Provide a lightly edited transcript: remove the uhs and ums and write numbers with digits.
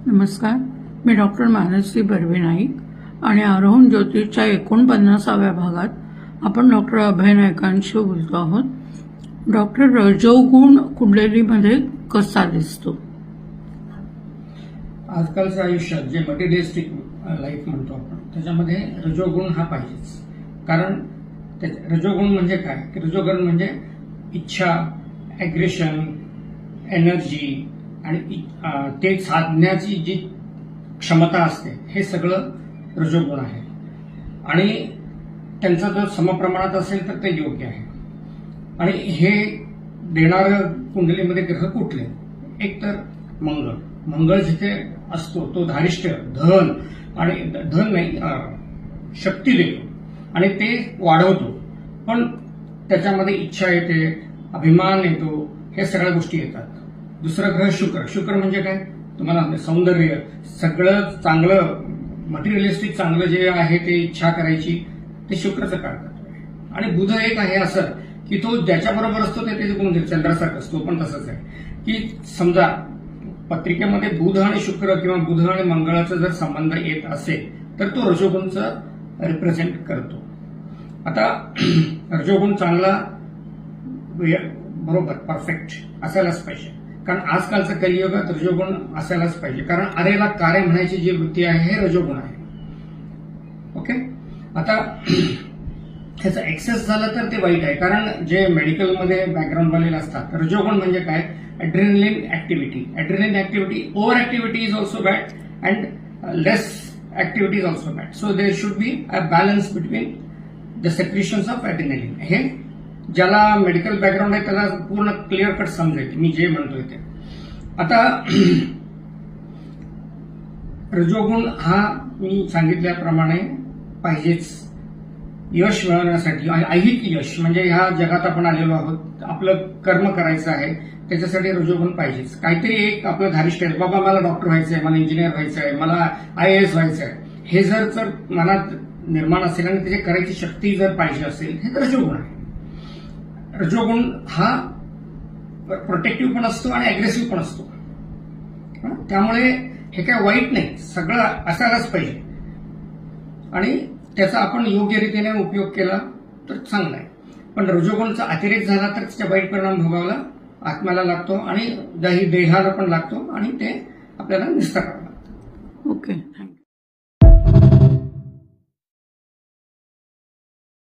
नमस्कार, मी डॉक्टर मानसी बर्वे नाईक आणि आरोहण ज्योतिषच्या 49व्या भागात आपण डॉक्टर अभय नाईकांशी बोलतो आहोत. डॉक्टर, रजोगुण कुंडलीमध्ये कसा दिसतो? आजकालचं आयुष्यात जे मटेरियलिस्टिक लाईफ म्हणतो आपण त्याच्यामध्ये रजोगुण हा पाहिजेच. कारण रजोगुण म्हणजे काय? की रजोगुण म्हणजे इच्छा, ॲग्रेशन, एनर्जी आणि ते साधण्याची जी क्षमता असते हे सगळं रजोगुण आहे. आणि त्यांचा जर समप्रमाणात असेल तर ते योग्य आहे. आणि हे देणारं कुंडलीमध्ये ग्रह कुठले? एक तर मंगळ. मंगळ जिथे असतो तो धारिष्ट्य, धन आणि धन नाही शक्ती देतो आणि ते वाढवतो. पण त्याच्यामध्ये इच्छा येते, अभिमान येतो, हे सगळ्या गोष्टी येतात. दुसरा ग्रह शुक्र. शुक्र म्हणजे काय? तुम्हाला सौंदर्य, सगळं चांगलं मटेरियलिस्टिक चांगलं जे आहे ते इच्छा करायची ते शुक्रचं काळतत्व आहे. आणि बुध एक आहे असं की तो ज्याच्याबरोबर असतो ते त्याचे गुण चंद्रासारखं असतो. पण तसंच आहे की समजा पत्रिकेमध्ये बुध आणि शुक्र किंवा बुध आणि मंगळाचा जर संबंध येत असेल तर तो रजोगुणचं रिप्रेझेंट करतो. आता रजोगुण चांगला बरोबर परफेक्ट असायलाच पाहिजे. कारण आजकालचं कलियुगात रजोगुण असायलाच पाहिजे. कारण अरेला कार्य म्हणायची जी वृत्ती आहे हे रजोगुण आहे. ओके. आता ह्याचं एक्सेस झालं तर ते वाईट आहे. कारण जे मेडिकलमध्ये बॅकग्राऊंड वालेले असतात, रजोगुण म्हणजे काय? Adrenaline activity. Adrenaline activity, over activity is also bad and less activity is also bad. So there should be a balance between the secretions of adrenaline. हे ज्याला मेडिकल बॅकग्राऊंड आहे त्याला पूर्ण क्लिअर कट समजेल मी जे म्हणतोय ते. आता रजोगुण हा मी सांगितल्याप्रमाणे पाहिजेच यश मिळवण्यासाठी. ऐहिक यश म्हणजे ह्या जगात आपण आलेलो आहोत, आपलं कर्म करायचं आहे, त्याच्यासाठी रजोगुण पाहिजेच. काहीतरी एक आपलं धारिष्ट्य आहे, बाबा मला डॉक्टर व्हायचं आहे, मला इंजिनियर व्हायचं आहे, मला IAS व्हायचं आहे, हे जर मनात निर्माण असेल आणि त्याची करायची शक्ती जर पाहिजे असेल हे तर रजोगुण आहे. रजोगुण हा प्रोटेक्टिव्ह पण असतो आणि अग्रेसिव्ह पण असतो. त्यामुळे हे काय वाईट नाही, सगळं असायलाच पाहिजे. आणि त्याचा आपण योग्य रीतीने उपयोग केला तर चांगला आहे. पण रजोगुणचा अतिरेक झाला तर त्याचा वाईट परिणाम भोगावला आत्म्याला लागतो आणि देहाला पण लागतो आणि ते आपल्याला निस्त करावं लागतं. ओके.